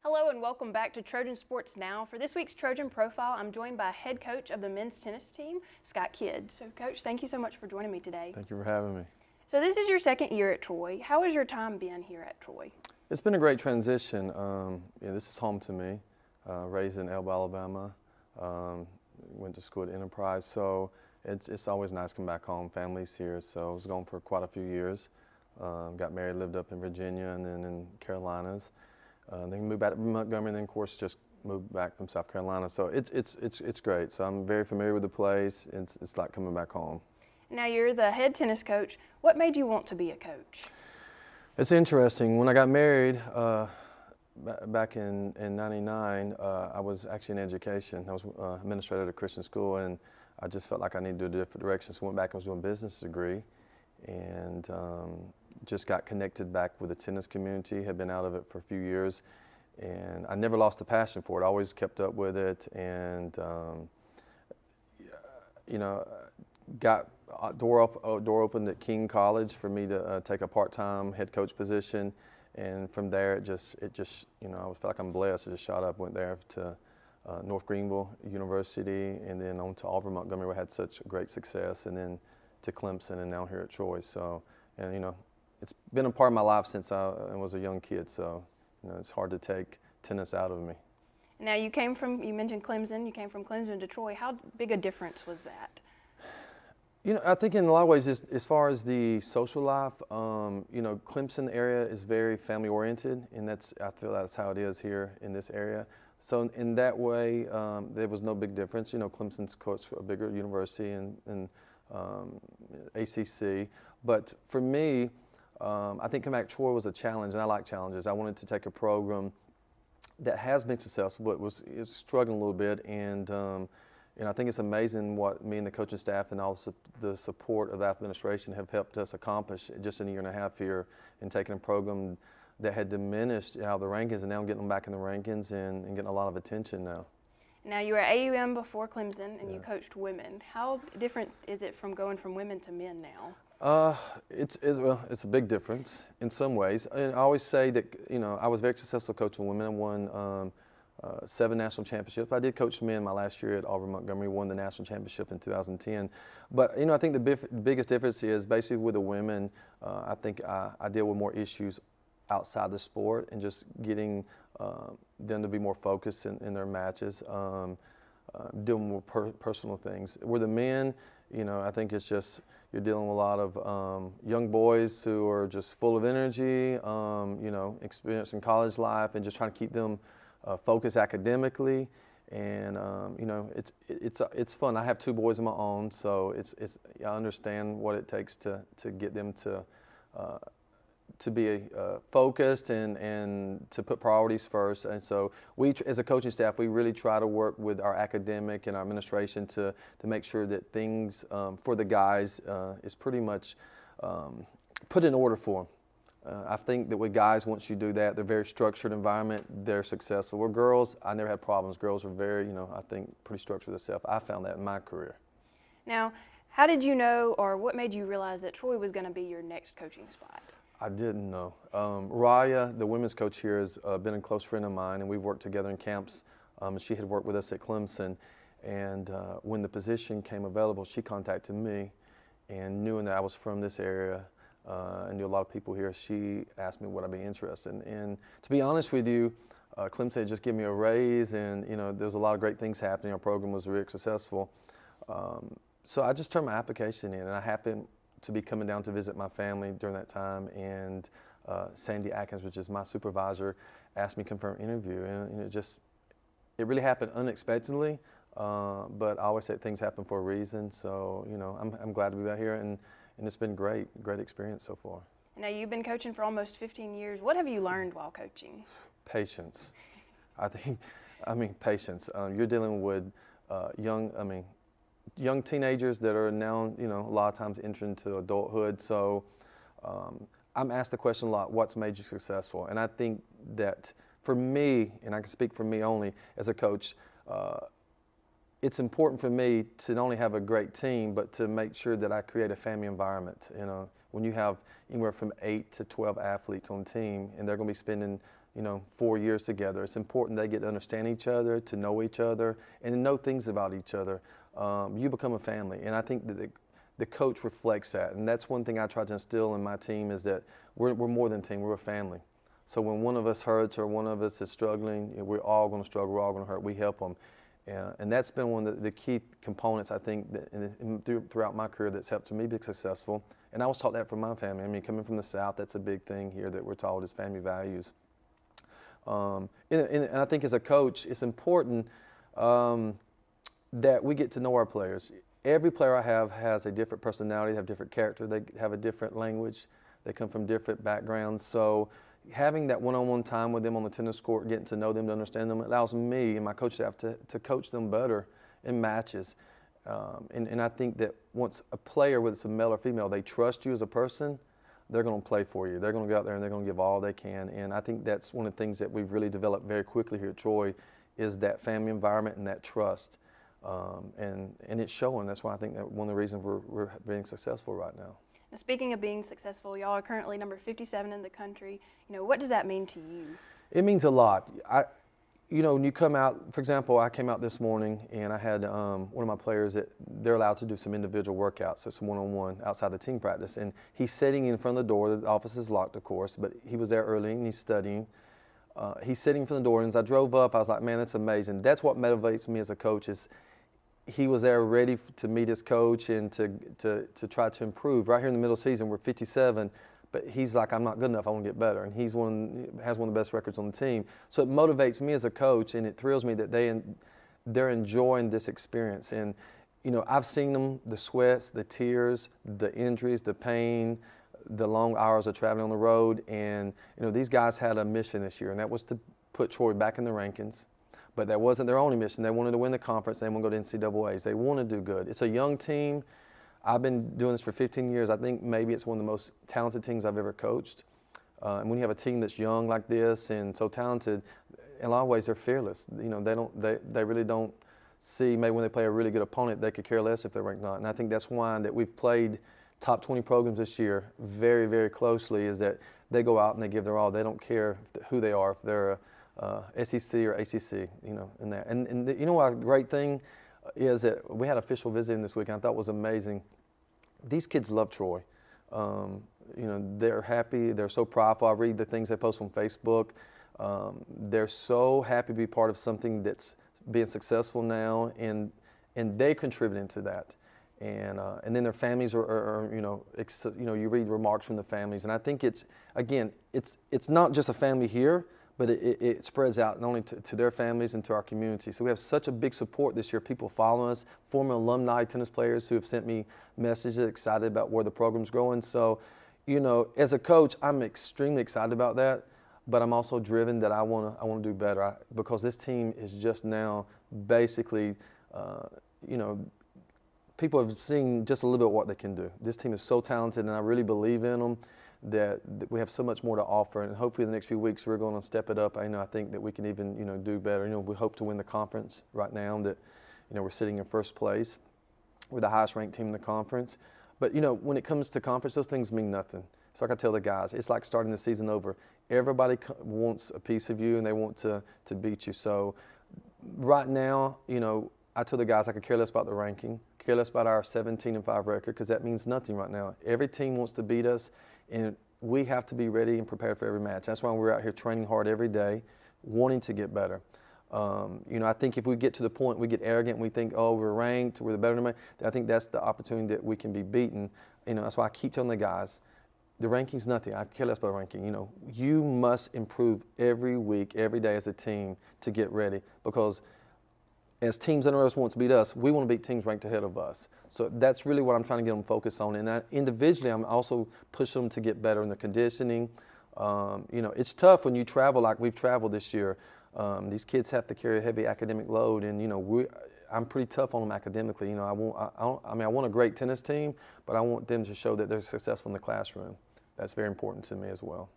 Hello and welcome back to Trojan Sports Now. For this week's Trojan Profile, I'm joined by head coach of the men's tennis team, Scott Kidd. So, Coach, thank you so much for joining me today. Thank you for having me. So this is your second year at Troy. How has your time been here at Troy? It's been a great transition. This is home to me. Raised in Elba, Alabama. Went to school at Enterprise, so it's always nice to come back home. Family's here, so I was gone for quite a few years. Got married, lived up in Virginia, and then in Carolinas. Then moved back to Montgomery, and then of course just moved back from South Carolina. So it's great. So I'm very familiar with the place. It's like coming back home. Now you're the head tennis coach. What made you want to be a coach? It's interesting. When I got married back in '99, I was actually in education. I was administrator at a Christian school, and I just felt like I needed to do a different direction. So I went back and was doing a business degree, and just got connected back with the tennis community. Had been out of it for a few years, and I never lost the passion for it. I always kept up with it, and got door opened at King College for me to take a part-time head coach position, and from there it just I felt like I'm blessed. I just shot up, went there to North Greenville University, and then on to Auburn Montgomery, where I had such great success, and then to Clemson, and now here at Troy. So, and it's been a part of my life since I was a young kid. So, it's hard to take tennis out of me. Now you mentioned Clemson. You came from Clemson to Troy. How big a difference was that? I think in a lot of ways, as far as the social life, Clemson area is very family oriented, and I feel that's how it is here in this area. So in that way, there was no big difference. Clemson's coached a bigger university and ACC, but for me, I think coming back to Troy was a challenge, and I like challenges. I wanted to take a program that has been successful, but was struggling a little bit, and I think it's amazing what me and the coaching staff and also the support of the administration have helped us accomplish just in a year and a half here in taking a program that had diminished out of the rankings, and now getting them back in the rankings and getting a lot of attention now. Now you were at AUM before Clemson, and you coached women. How different is it from going from women to men now? It's a big difference in some ways. And I always say that I was very successful coaching women. I won 7 national championships. I did coach men my last year at Auburn Montgomery. Won the national championship in 2010. But I think the biggest difference is basically with the women. I think I deal with more issues outside the sport and just getting them to be more focused in their matches, doing more personal things. With the men, I think it's just you're dealing with a lot of young boys who are just full of energy, experiencing college life, and just trying to keep them focused academically. And it's fun. I have 2 boys of my own, so I understand what it takes to get them to be focused and to put priorities first. And so we, as a coaching staff, we really try to work with our academic and our administration to make sure that things for the guys is pretty much put in order for them. I think that with guys, once you do that, they're very structured environment, they're successful. With girls, I never had problems. Girls are very, I think, pretty structured themselves. I found that in my career. Now, how did you know, or what made you realize that Troy was going to be your next coaching spot? I didn't know. Raya, the women's coach here, has been a close friend of mine, and we've worked together in camps. She had worked with us at Clemson, and when the position came available, she contacted me, and knowing that I was from this area, and knew a lot of people here, she asked me would I be interested. And to be honest with you, Clemson had just given me a raise, and there was a lot of great things happening. Our program was very successful. So I just turned my application in, and I happened to be coming down to visit my family during that time, and Sandy Atkins, which is my supervisor, asked me to confirm an interview, and it really happened unexpectedly, but I always say things happen for a reason. So I'm glad to be out here, and it's been great experience so far. Now you've been coaching for almost 15 years. What have you learned while coaching? Patience. Patience. You're dealing with young teenagers that are now, a lot of times entering into adulthood. So I'm asked the question a lot, what's made you successful? And I think that for me, and I can speak for me only as a coach, it's important for me to not only have a great team, but to make sure that I create a family environment. When you have anywhere from 8 to 12 athletes on the team, and they're going to be spending 4 years together. It's important they get to understand each other, to know each other, and to know things about each other. You become a family, and I think that the coach reflects that, and that's one thing I try to instill in my team is that we're more than a team, we're a family. So when one of us hurts or one of us is struggling, we're all going to struggle, we're all going to hurt, we help them. And that's been one of the key components, I think, that throughout my career that's helped me be successful. And I was taught that from my family. I mean, coming from the South, that's a big thing here that we're taught is family values. And I think as a coach, it's important that we get to know our players. Every player I have has a different personality, they have different character, they have a different language, they come from different backgrounds. So having that one-on-one time with them on the tennis court, getting to know them, to understand them, allows me and my coach staff to coach them better in matches. And I think that once a player, whether it's a male or female, they trust you as a person, they're going to play for you. They're going to go out there and they're going to give all they can. And I think that's one of the things that we've really developed very quickly here at Troy is that family environment and that trust. And it's showing. That's why I think that one of the reasons we're being successful right now. Now, speaking of being successful, y'all are currently number 57 in the country. What does that mean to you? It means a lot. When you come out, for example, I came out this morning and I had one of my players that they're allowed to do some individual workouts, so some one-on-one outside the team practice. And he's sitting in front of the door. The office is locked, of course, but he was there early and he's studying. He's sitting in front of the door, and as I drove up, I was like, man, that's amazing. That's what motivates me as a coach is he was there ready to meet his coach and to try to improve. Right here in the middle of the season, we're 57, but he's like, I'm not good enough, I want to get better. And has one of the best records on the team. So it motivates me as a coach, and it thrills me that they're enjoying this experience. And, I've seen them, the sweats, the tears, the injuries, the pain, the long hours of traveling on the road. And, these guys had a mission this year, and that was to put Troy back in the rankings. But that wasn't their only mission. They wanted to win the conference. They want to go to NCAAs. They want to do good. It's a young team. I've been doing this for 15 years. I think maybe it's one of the most talented teams I've ever coached. And when you have a team that's young like this and so talented, in a lot of ways they're fearless. They really don't see maybe when they play a really good opponent, they could care less if they're ranked not. And I think that's why that we've played top 20 programs this year very, very closely is that they go out and they give their all. They don't care who they are, if they're SEC or ACC, in that. And what a great thing is that we had official visiting this week, and I thought was amazing. These kids love Troy. They're happy. They're so prideful. I read the things they post on Facebook. They're so happy to be part of something that's being successful now, and they contributing to that. And then their families are you read remarks from the families, and I think it's not just a family here, but it spreads out not only to their families and to our community. So we have such a big support this year. People following us, former alumni tennis players who have sent me messages excited about where the program's going. So, as a coach, I'm extremely excited about that, but I'm also driven that I want to do better because this team is just now basically, people have seen just a little bit of what they can do. This team is so talented, and I really believe in them. That we have so much more to offer, and hopefully the next few weeks we're going to step it up. I think that we can even do better. We hope to win the conference right now. That we're sitting in first place. We're the highest ranked team in the conference. But when it comes to conference, those things mean nothing. It's like I tell the guys, it's like starting the season over. Everybody wants a piece of you, and they want to beat you. So right now, I tell the guys I could care less about the ranking, care less about our 17-5 record, because that means nothing right now. Every team wants to beat us. And we have to be ready and prepared for every match. That's why we're out here training hard every day, wanting to get better. I think if we get to the point we get arrogant and we think, oh, we're ranked, we're the better than I think that's the opportunity that we can be beaten. That's why I keep telling the guys, the ranking's nothing. I care less about the ranking. You must improve every week, every day as a team to get ready because as teams under us want to beat us, we want to beat teams ranked ahead of us. So that's really what I'm trying to get them focused on. And individually, I'm also pushing them to get better in their conditioning. It's tough when you travel like we've traveled this year. These kids have to carry a heavy academic load, and I'm pretty tough on them academically. I want a great tennis team, but I want them to show that they're successful in the classroom. That's very important to me as well.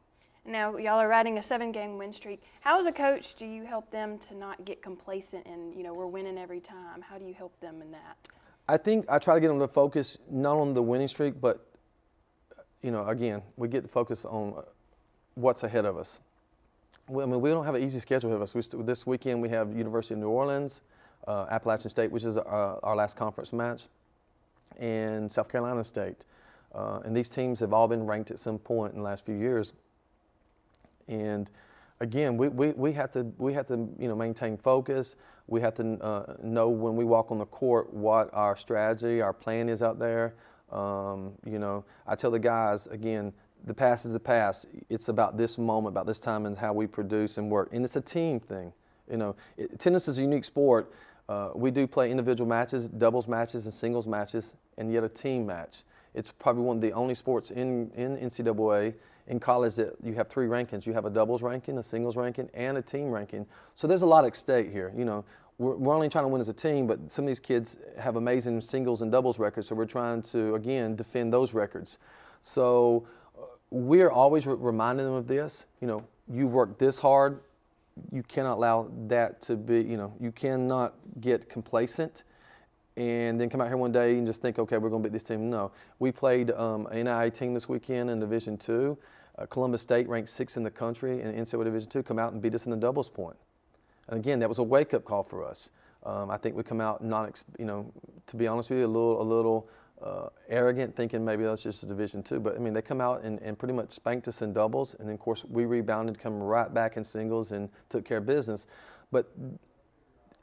Now, y'all are riding a 7-game win streak. How, as a coach, do you help them to not get complacent and, we're winning every time? How do you help them in that? I think I try to get them to focus not on the winning streak, but, again, we get to focus on what's ahead of us. I mean, we don't have an easy schedule of us. This weekend we have University of New Orleans, Appalachian State, which is our last conference match, and South Carolina State. And these teams have all been ranked at some point in the last few years. And again, we have to maintain focus. We have to know when we walk on the court what our strategy, our plan is out there. I tell the guys again, the past is the past. It's about this moment, about this time, and how we produce and work. And it's a team thing. Tennis is a unique sport. We do play individual matches, doubles matches, and singles matches, and yet a team match. It's probably one of the only sports in NCAA in college that you have 3 rankings. You have a doubles ranking, a singles ranking, and a team ranking. So there's a lot at stake here. We're only trying to win as a team, but some of these kids have amazing singles and doubles records, so we're trying to, again, defend those records. So we're always reminding them of this. You've worked this hard. You cannot allow that to be, you cannot get complacent and then come out here one day and just think, okay, we're going to beat this team. No. We played an NAIA team this weekend in Division II. Columbus State, ranked 6th in the country in NCAA Division II, come out and beat us in the doubles point. And again, that was a wake-up call for us. I think we come out to be honest with you, a little arrogant, thinking maybe that's just a Division II. But I mean, they come out and pretty much spanked us in doubles, and then of course we rebounded, come right back in singles, and took care of business. But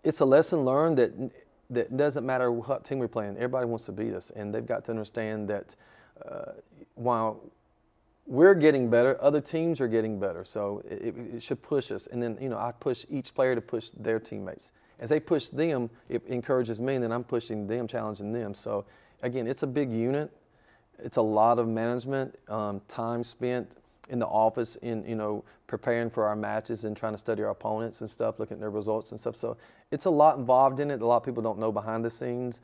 it's a lesson learned that doesn't matter what team we're playing. Everybody wants to beat us, and they've got to understand that while we're getting better, other teams are getting better. So it should push us. And then I push each player to push their teammates. As they push them, it encourages me, and then I'm pushing them, challenging them. So again, it's a big unit. It's a lot of management, time spent in the office in preparing for our matches and trying to study our opponents and stuff, looking at their results and stuff. So it's a lot involved in it. A lot of people don't know behind the scenes,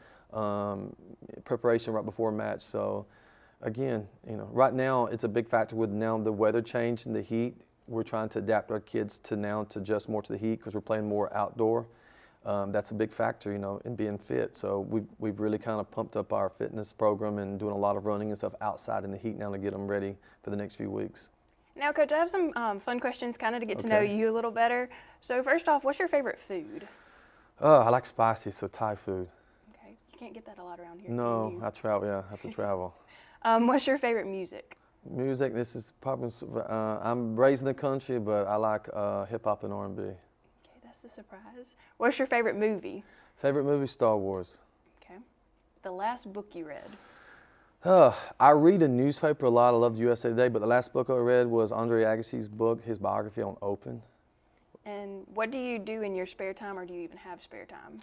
preparation right before a match. So again, right now it's a big factor with now the weather change and the heat. We're trying to adapt our kids to adjust more to the heat because we're playing more outdoor. That's a big factor, in being fit. So we've really kind of pumped up our fitness program and doing a lot of running and stuff outside in the heat now to get them ready for the next few weeks. Now, Coach, I have some fun questions kind of to get to know you a little better. So first off, what's your favorite food? I like spicy, so Thai food. Okay, you can't get that a lot around here. No, I travel. Yeah, I have to travel. What's your favorite music? Music. This is probably. I'm raised in the country, but I like hip hop and R&B. That's a surprise. What's your favorite movie? Favorite movie, Star Wars. Okay. The last book you read? I read a newspaper a lot. I love USA Today, but the last book I read was Andre Agassi's book, his biography on Open. And what do you do in your spare time, or do you even have spare time?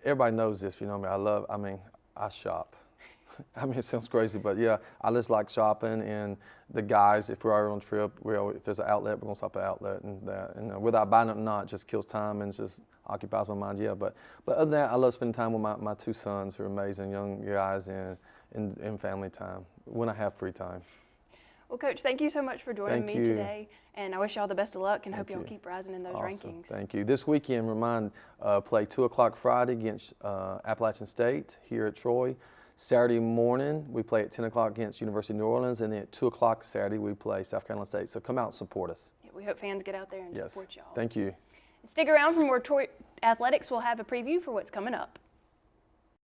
Everybody knows this, you know me. I shop. It sounds crazy, but yeah, I just like shopping, and the guys, if we're on a trip, if there's an outlet, we're going to stop at an outlet, and that, whether I buy it or not, it just kills time and just occupies my mind, yeah. But other than that, I love spending time with my 2 sons, who are amazing young guys, and family time, when I have free time. Well, Coach, thank you so much for joining me today, and I wish you all the best of luck and hope you all keep rising in those rankings. Thank you. This weekend, play 2 o'clock Friday against Appalachian State here at Troy. Saturday morning, we play at 10 o'clock against University of New Orleans, and then at 2 o'clock Saturday, we play South Carolina State. So come out and support us. Yeah, we hope fans get out there and support y'all. Thank you. Stick around for more Troy athletics. We'll have a preview for what's coming up.